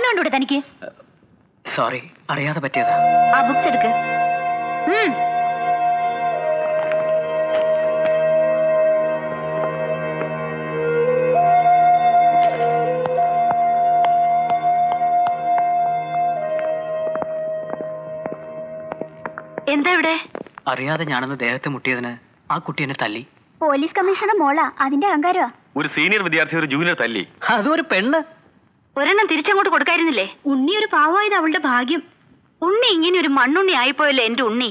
കണ്ണുകൊണ്ടൂടെ തനിക്ക്? സോറി, അറിയാതെ പറ്റിയതാ. ആ ബുക്സ് എടുക്ക്. എന്താ ഇവിടെ? അറിയാതെ ഞാനൊന്ന് ദേഹത്ത് മുട്ടിയതിന് ആ കുട്ടി എന്നെ തല്ലി. പോലീസ് കമ്മീഷണർ മോളാ, അതിന്റെ അഹങ്കാരമാ. ഒരു സീനിയർ വിദ്യാർത്ഥി ഒരു ജൂനിയർ തല്ലി. അതും ഒരു പെണ്ണ്. ഒരെണ്ണം തിരിച്ചങ്ങോട്ട് കൊടുക്കായിരുന്നില്ലേ? ഉണ്ണി ഒരു പാവമായത് അവളുടെ ഭാഗ്യം. ഉണ്ണി ഇങ്ങനെ ഒരു മണ്ണുണ്ണി ആയിപ്പോയല്ലോ എന്റെ ഉണ്ണി.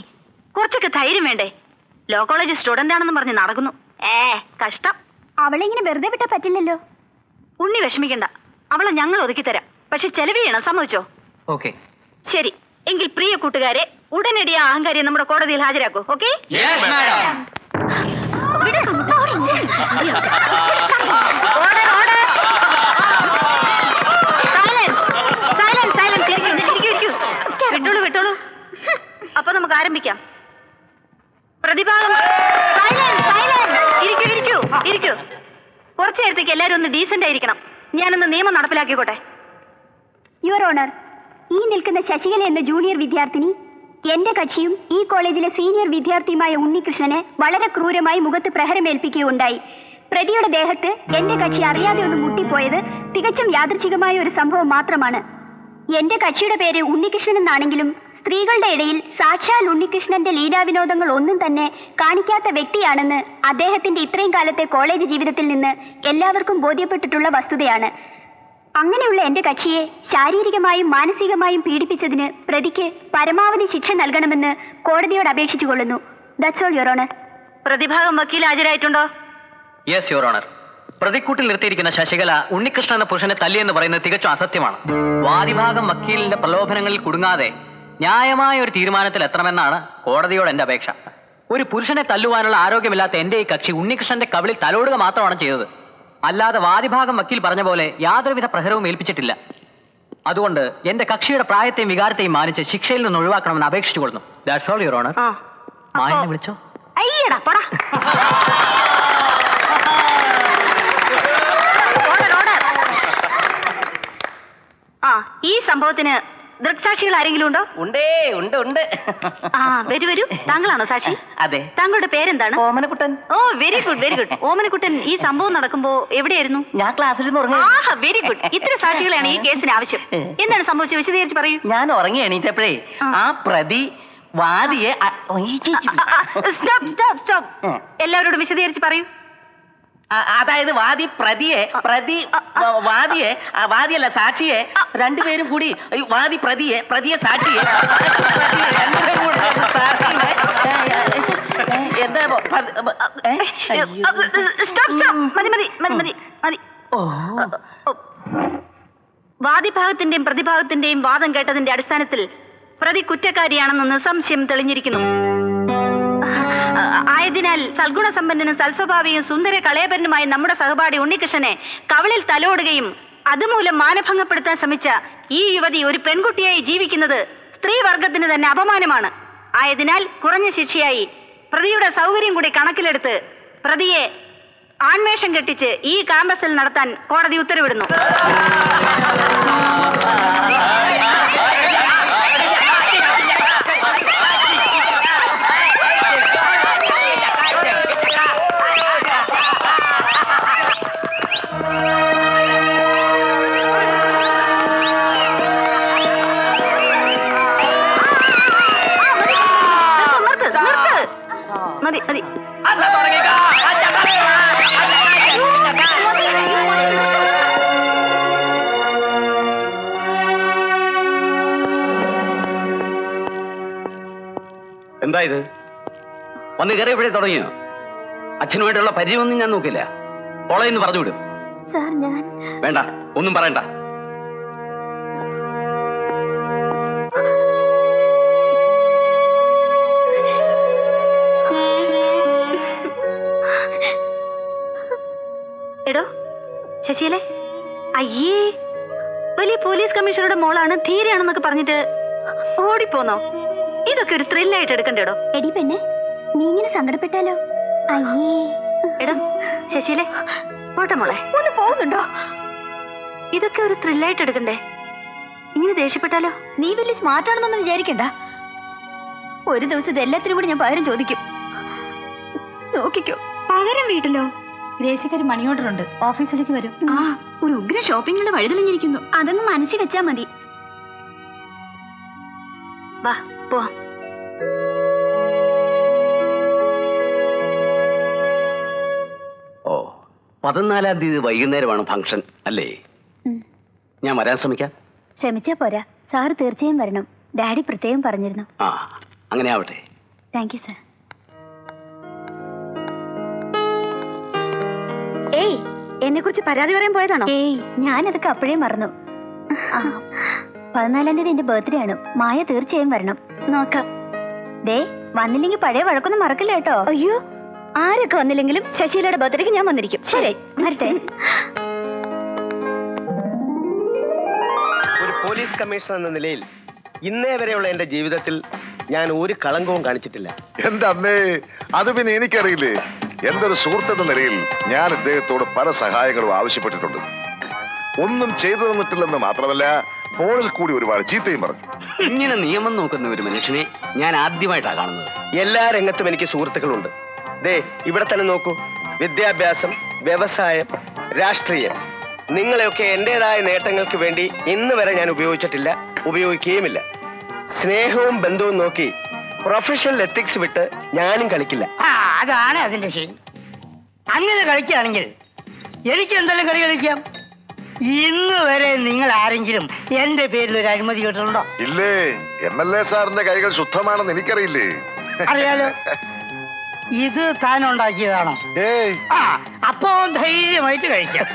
കുറച്ചൊക്കെ ധൈര്യം വേണ്ടേ? ലോ കോളേജ് സ്റ്റുഡന്റ് ആണെന്ന് പറഞ്ഞ് നടക്കുന്നു. കഷ്ടം. അവളെ ഇങ്ങനെ വെറുതെ വിട്ടാ പറ്റില്ലല്ലോ. ഉണ്ണി വിഷമിക്കണ്ട, അവളെ ഞങ്ങൾ ഒതുക്കി തരാം. പക്ഷെ ചെലവ് ചെയ്യണം, സമ്മതിച്ചോ? ഓക്കെ. ശരി, എങ്കിൽ പ്രിയ കൂട്ടുകാരെ, ഉടനടി ആ അഹങ്കാരിയെ നമ്മുടെ കോടതിയിൽ ഹാജരാക്കൂ. ഓക്കെ? വിട്ടോളൂ. അപ്പൊ നമുക്ക് ആരംഭിക്കാം. പ്രതിഭാഗം. ഇരിക്കൂ. കുറച്ചു നേരത്തേക്ക് എല്ലാവരും ഒന്ന് ഡീസന്റ് ആയിരിക്കണം. ഞാനൊന്ന് നിയമം നടപ്പിലാക്കിക്കോട്ടെ. യുവർ ഓണർ, ഈ നിൽക്കുന്ന ശശികല എന്ന ജൂനിയർ വിദ്യാർത്ഥിനി എന്റെ കക്ഷിയും ഈ കോളേജിലെ സീനിയർ വിദ്യാർത്ഥിയുമായ ഉണ്ണികൃഷ്ണനെ വളരെ ക്രൂരമായി മുഖത്ത് പ്രഹരമേൽപ്പിക്കുകയുണ്ടായി. പ്രതിയുടെ ദേഹത്ത് എന്റെ കക്ഷി അറിയാതെ ഒന്ന് മുട്ടിപ്പോയത് തികച്ചും യാദൃച്ഛികമായ ഒരു സംഭവം മാത്രമാണ്. എന്റെ കക്ഷിയുടെ പേര് ഉണ്ണികൃഷ്ണൻ എന്നാണെങ്കിലും സ്ത്രീകളുടെ ഇടയിൽ സാക്ഷാൽ ഉണ്ണികൃഷ്ണന്റെ ലീലാവിനോദങ്ങൾ ഒന്നും തന്നെ കാണിക്കാത്ത വ്യക്തിയാണെന്ന് അദ്ദേഹത്തിന്റെ ഇത്രയും കാലത്തെ കോളേജ് ജീവിതത്തിൽ നിന്ന് എല്ലാവർക്കും ബോധ്യപ്പെട്ടിട്ടുള്ള വസ്തുതയാണ്. അങ്ങനെയുള്ള എന്റെ കക്ഷിയെ ശാരീരികമായും മാനസികമായും പീഡിപ്പിച്ചതിന് പ്രതിക്ക് പരമാവധി ശിക്ഷ നൽകണമെന്ന് കോടതിയോട് അപേക്ഷിച്ചു കൊള്ളുന്നു. That's all your honour. പ്രതിഭാഗം വക്കീൽ ഹാജരായിട്ടുണ്ടോ? Yes your honour. പ്രതിക്കൂട്ടിൽ നിർത്തിയിരിക്കുന്ന ശശികല ഉണ്ണികൃഷ്ണൻ എന്ന പുരുഷനെ തല്ലിയെന്ന് പറയുന്നത് തികച്ചും അസത്യമാണ്. വാദിഭാഗം വക്കീലിന്റെ പ്രലോഭനങ്ങളിൽ കുടുങ്ങാതെ ന്യായമായ ഒരു തീരുമാനത്തിൽ എത്തണമെന്നാണ് കോടതിയോട് എന്റെ അപേക്ഷ. ഒരു പുരുഷനെ തല്ലുവാനുള്ള ആരോഗ്യമില്ലാത്ത എന്റെ ഈ കക്ഷി ഉണ്ണികൃഷ്ണന്റെ കവിളിൽ തലോടുക മാത്രമാണ് ചെയ്തത്. അല്ലാതെ വാദിഭാഗം വക്കീൽ പറഞ്ഞ പോലെ യാതൊരുവിധ പ്രഹരവും ഏൽപ്പിച്ചിട്ടില്ല. അതുകൊണ്ട് എന്റെ കക്ഷിയുടെ പ്രായത്തെയും വികാരത്തെയും മാനിച്ച് ശിക്ഷയിൽ നിന്ന് ഒഴിവാക്കണമെന്ന് അപേക്ഷിച്ചു കൊള്ളുന്നു. That's all your honour. മായനെ വിളിച്ചോ? അയ്യടാ പോടാ. ഈ സംഭവത്തിന് ദൃക്സാക്ഷികൾ ആരെങ്കിലും ഉണ്ടോ? ഉണ്ട്. വരൂ. താങ്കളാണോ സാക്ഷി? അതെ. താങ്കളുടെ പേരെന്താണ്? ഓമനക്കുട്ടൻ. ഓ, വെരി ഗുഡ്. ഓമനക്കുട്ടൻ, ഈ സംഭവം നടക്കുമ്പോ എവിടെയായിരുന്നു? ഞാൻ ക്ലാസ്സിൽ വെരി ഗുഡ്. ഇത്ര സാക്ഷികളാണ് ഈ കേസിന് ആവശ്യം. എന്താണ് സംഭവിച്ചത്? വിശദീകരിച്ച് പറയൂ. ഞാൻ ഉറങ്ങി എണീറ്റപ്പോഴേ ആ പ്രതി വാദിയെ സ്റ്റോപ്പ്. എല്ലാവരോടും വിശദീകരിച്ച് പറയൂ. അതായത് വാദിയല്ല സാക്ഷിയെ രണ്ടുപേരും കൂടി വാദി പ്രതിയെ സാക്ഷിയെ വാദിഭാഗത്തിന്റെയും പ്രതിഭാഗത്തിന്റെയും വാദം കേട്ടതിന്റെ അടിസ്ഥാനത്തിൽ പ്രതി കുറ്റക്കാരിയാണെന്ന് നിസ്സംശയം തെളിഞ്ഞിരിക്കുന്നു. ആയതിനാൽ സൽഗുണസമ്പന്നനും സൽസ്വഭാവിയും സുന്ദര കളയപരനുമായ നമ്മുടെ സഹപാഠി ഉണ്ണികൃഷ്ണനെ കവിളിൽ തലോടുകയും അതുമൂലം മാനഭംഗപ്പെടുത്താൻ ശ്രമിച്ച ഈ യുവതി ഒരു പെൺകുട്ടിയായി ജീവിക്കുന്നത് സ്ത്രീവർഗത്തിന് തന്നെ അപമാനമാണ്. ആയതിനാൽ കുറഞ്ഞ ശിക്ഷയായി പ്രതിയുടെ സൗകര്യം കൂടി കണക്കിലെടുത്ത് പ്രതിയെ ആൺവേഷം കെട്ടിച്ച് ഈ ക്യാമ്പസിൽ നടത്താൻ കോടതി ഉത്തരവിടുന്നു. മതി. എന്താ ഇത്? വന്ന് കയറി ഇവിടെ തുടങ്ങിയോ? അച്ഛനുമായിട്ടുള്ള പരിചയമൊന്നും ഞാൻ നോക്കില്ല. കോളേജിൽ പറഞ്ഞു വിടും. വേണ്ട, ഒന്നും പറയണ്ട. എടോ ശശിയല്ലേ, അയ്യേ, വലിയ പോലീസ് കമ്മീഷണറുടെ മോളാണ്, ധീരയാണെന്നൊക്കെ പറഞ്ഞിട്ട് ഓടിപ്പോന്നോ? ഇതൊക്കെ ഒരു ത്രില്ലായിട്ട് എടുക്കണ്ടേടോ. എടി പെണ്ണെ, നീ ഇങ്ങനെ സങ്കടപ്പെട്ടാലോ? അയ്യേ. എടോ ശശിയല്ലേ, പോട്ടെ മോളെ, ഒന്ന് പോകുന്നുണ്ടോ? ഇതൊക്കെ ഒരു ത്രില്ലായിട്ട് എടുക്കണ്ടേ? ഇങ്ങനെ ദേഷ്യപ്പെട്ടാലോ? നീ വലിയ സ്മാർട്ട് ആണെന്നൊന്നും വിചാരിക്കണ്ട. ഒരു ദിവസം ഇത് എല്ലാത്തിനും കൂടി ഞാൻ പകരം ചോദിക്കും. നോക്കിക്കോ. പകരം വീട്ടിലോ? ഗ്രേസിക്കൊരു മണി ഓർഡർ ഉണ്ട്, ഓഫീസിലേക്ക് വരും. ആ, ഒരു ഉഗ്ര ഷോപ്പിംഗിനുള്ള വഴിതെളിഞ്ഞിരിക്കുന്നു. അതങ്ങ് മനസ്സിൽ വെച്ചാ മതി. വാ പോവാം. ഓ, 14-ാം തീയതി വൈകുന്നേരമാണ് ഫംഗ്ഷൻ അല്ലേ? ഞാൻ വരാൻ ശ്രമിക്കാം. ശ്രമിച്ചാ പോരാ, സാറ് തീർച്ചയായും വരണം. ഡാഡി പ്രത്യേകം പറഞ്ഞിരുന്നു. ആ, അങ്ങനെ ആവട്ടെ. Thank you sir. ഏയ്, എന്നെ കുറിച്ച് പരാതി പറയാൻ പോയതാണോ? ഏയ്, ഞാനതൊക്കെ അപ്പോഴേ മറന്നു. 14-ാം തീയതി എന്റെ ബർത്ത്ഡേ ആണ്. മായ തീർച്ചയായും വരണം. നോക്കാം. ദേ, വന്നില്ലെങ്കിൽ പഴയ വഴക്കൊന്നും മറക്കില്ല കേട്ടോ. അയ്യോ, ആരൊക്കെ വന്നില്ലെങ്കിലും ശശികലയുടെ ബർത്ത്ഡേക്ക് ഞാൻ വന്നിരിക്കും. ശരി, വരട്ടെ. ഒരു പോലീസ് കമ്മീഷണർ എന്ന നിലയിൽ ഇന്നേ വരെയുള്ള എന്റെ ജീവിതത്തിൽ ഞാൻ ഒരു കളങ്കവും കാണിച്ചിട്ടില്ല. എന്റെ അമ്മേ, അത് പിന്നെ എനിക്കറിയില്ലേ. എന്റെ ഒരു സുഹൃത്തെന്ന നിലയിൽ ഞാൻ ഇദ്ദേഹത്തോട് പല സഹായങ്ങളും ആവശ്യപ്പെട്ടിട്ടുണ്ട്. ഒന്നും ചെയ്തു തന്നിട്ടില്ലെന്ന് മാത്രമല്ല, ഫോണിൽ കൂടി ഒരുപാട് ചീത്തയും പറഞ്ഞു. ഇങ്ങനെ നിയമം നോക്കുന്ന ഒരു മനുഷ്യനെ ഞാൻ ആദ്യമായിട്ടാണ് കാണുന്നത്. എല്ലാ രംഗത്തും എനിക്ക് സുഹൃത്തുക്കളുണ്ട്. ദേ, ഇവിടെ തന്നെ നോക്കൂ. വിദ്യാഭ്യാസം, വ്യവസായം, രാഷ്ട്രീയം, നിങ്ങളെയൊക്കെ എന്റേതായ നേട്ടങ്ങൾക്ക് വേണ്ടി ഇന്ന് വരെ ഞാൻ ഉപയോഗിച്ചിട്ടില്ല, ഉപയോഗിക്കുകയുമില്ല. സ്നേഹവും ബന്ധവും നോക്കി പ്രൊഫഷണൽ എത്തിക്സ് വിട്ട് ഞാനും കളിക്കില്ല. അതാണ് അതിന്റെ ശരി. അങ്ങനെ കളിക്കുകയാണെങ്കിൽ എനിക്ക് എന്തെങ്കിലും കളി കളിക്കാം. ഇന്ന് വരെ നിങ്ങൾ ആരെങ്കിലും എന്റെ പേരിൽ ഒരു അഴിമതി കേട്ടിട്ടുണ്ടോ? ഇല്ലേ, MLA സാറിന്റെ കൈകൾ ശുദ്ധമാണെന്ന് എനിക്കറിയില്ലേ. അറിയാലോ. ഇത് താൻ ഉണ്ടാക്കിയതാണോ? ഏയ്, ആ, അപ്പോ ധൈര്യമായിട്ട് കഴിക്കാം.